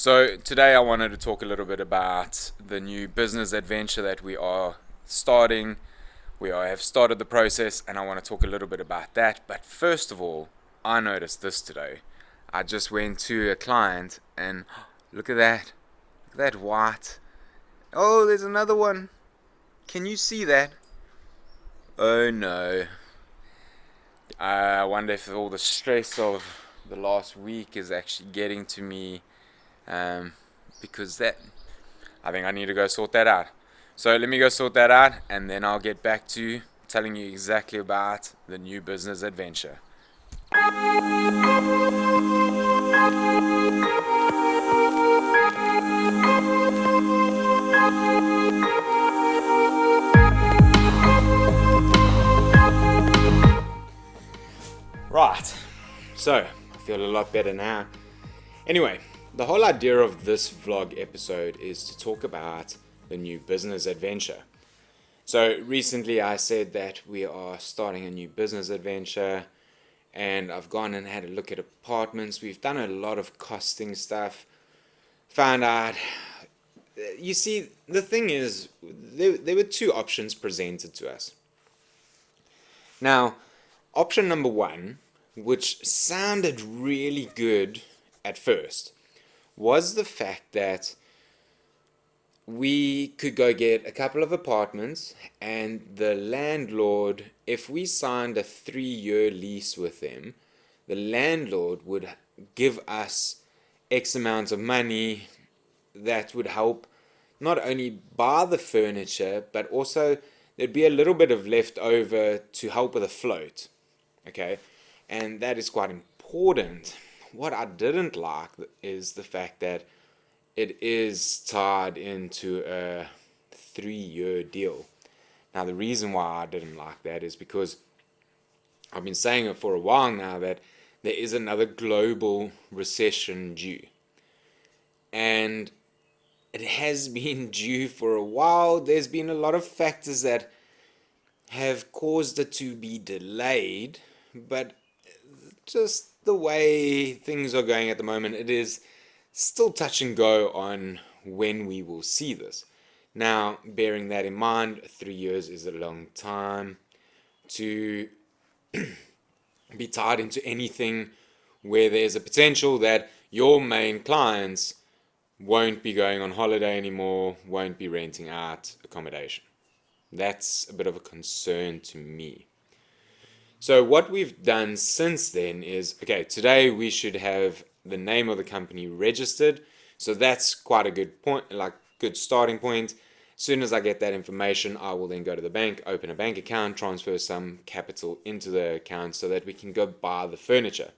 So today I wanted to talk a little bit about the new business adventure that we are starting. Have started the process and I want to talk a little bit about that. But first of all, I noticed this today. I just went to a client and look at that. Look at that white. Oh, there's another one. Can you see that? Oh no. I wonder if all the stress of the last week is actually getting to me, um, because I think I need to go sort that out. So let me go sort that out and then I'll get back to telling you exactly about the new business adventure. Right, so I feel a lot better now. Anyway, the whole idea of this vlog episode is to talk about the new business adventure. So recently I said that we are starting a new business adventure and I've gone and had a look at apartments. We've done a lot of costing stuff. Found out, you see, the thing is, there were two options presented to us. Now, option number one, which sounded really good at first, was the fact that we could go get a couple of apartments and the landlord, if we signed a 3-year lease with them, the landlord would give us X amount of money that would help not only buy the furniture, but also there'd be a little bit of left over to help with a float. Okay, and that is quite important. What I didn't like is the fact that it is tied into a 3-year deal. Now, the reason why I didn't like that is because I've been saying it for a while now that there is another global recession due. And it has been due for a while. There's been a lot of factors that have caused it to be delayed, but just the way things are going at the moment, it is still touch and go on when we will see this. Now, bearing that in mind, 3 years is a long time to be tied into anything where there's a potential that your main clients won't be going on holiday anymore, won't be renting out accommodation. That's a bit of a concern to me. So what we've done since then is, okay, today we should have the name of the company registered. So that's quite a good point, like good starting point. As soon as I get that information, I will then go to the bank, open a bank account, transfer some capital into the account so that we can go buy the furniture.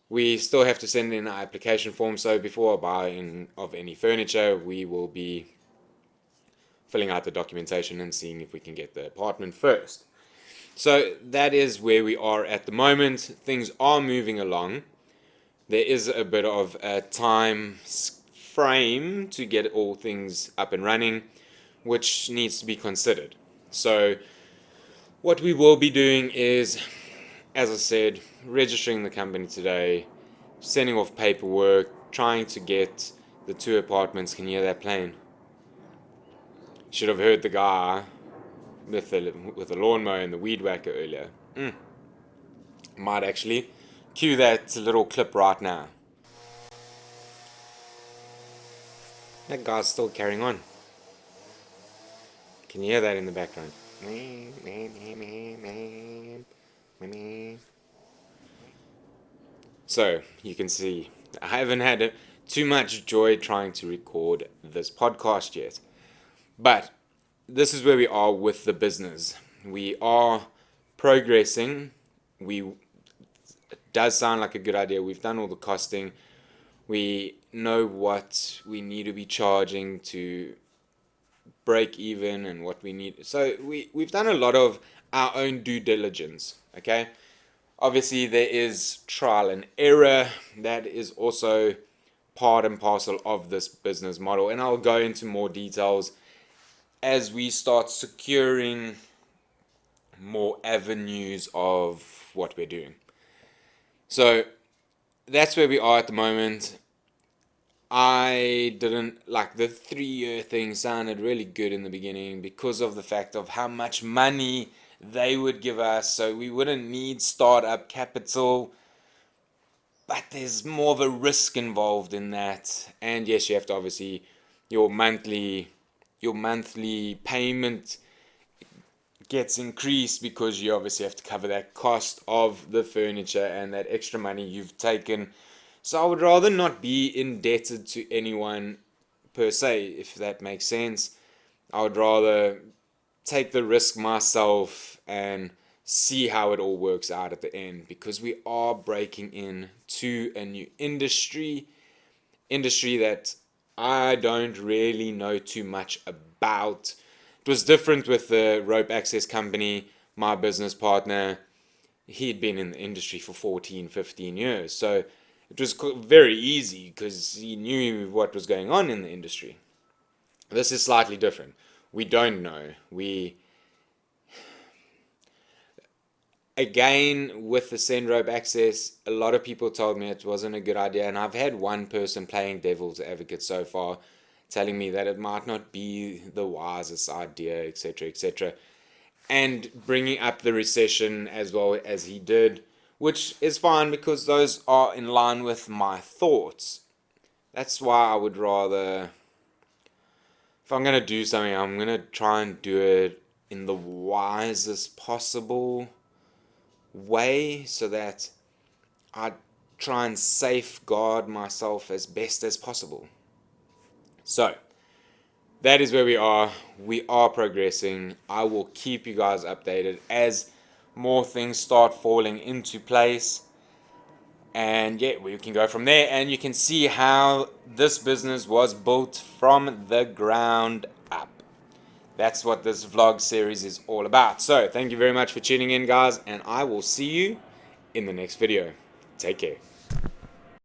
We still have to send in our application form, so before buying of any furniture, we will be filling out the documentation and seeing if we can get the apartment first. So that is where we are at the moment. Things are moving along. There is a bit of a time frame to get all things up and running, which needs to be considered. So what we will be doing is, as I said, registering the company today, sending off paperwork, trying to get the 2 apartments. Can you hear that plane? Should have heard the guy with the lawnmower and the weed whacker earlier. Might actually cue that little clip right now. That guy's still carrying on. Can you hear that in the background? So you can see I haven't had too much joy trying to record this podcast yet, but this is where we are with the business. We are progressing. It does sound like a good idea. We've done all the costing. We know what we need to be charging to break even and what we need. So we've done a lot of our own due diligence, okay? Obviously, there is trial and error. That is also part and parcel of this business model. And I'll go into more details as we start securing more avenues of what we're doing. So that's where we are at the moment. I didn't like the 3 year thing. Sounded really good in the beginning because of the fact of how much money they would give us, so we wouldn't need startup capital. But there's more of a risk involved in that, and yes, you have to obviously your monthly your monthly payment gets increased because you obviously have to cover that cost of the furniture and that extra money you've taken. So I would rather not be indebted to anyone per se, if that makes sense. I would rather take the risk myself and see how it all works out at the end, because we are breaking into a new industry that I don't really know too much about. It was different with the rope access company. My business partner, he'd been in the industry for 14, 15 years. So it was very easy because he knew what was going on in the industry. This is slightly different. We don't know. Again, with the send rope access, a lot of people told me it wasn't a good idea, and I've had one person playing devil's advocate so far, telling me that it might not be the wisest idea, etc., etc., and bringing up the recession as well as he did, which is fine because those are in line with my thoughts. That's why I would rather, if I'm gonna do something, I'm gonna try and do it in the wisest possible way, so that I try and safeguard myself as best as possible. So, that is where we are. We are progressing. I will keep you guys updated as more things start falling into place. And yeah, we can go from there, and you can see how this business was built from the ground up. That's what this vlog series is all about. So, thank you very much for tuning in, guys, and I will see you in the next video. Take care.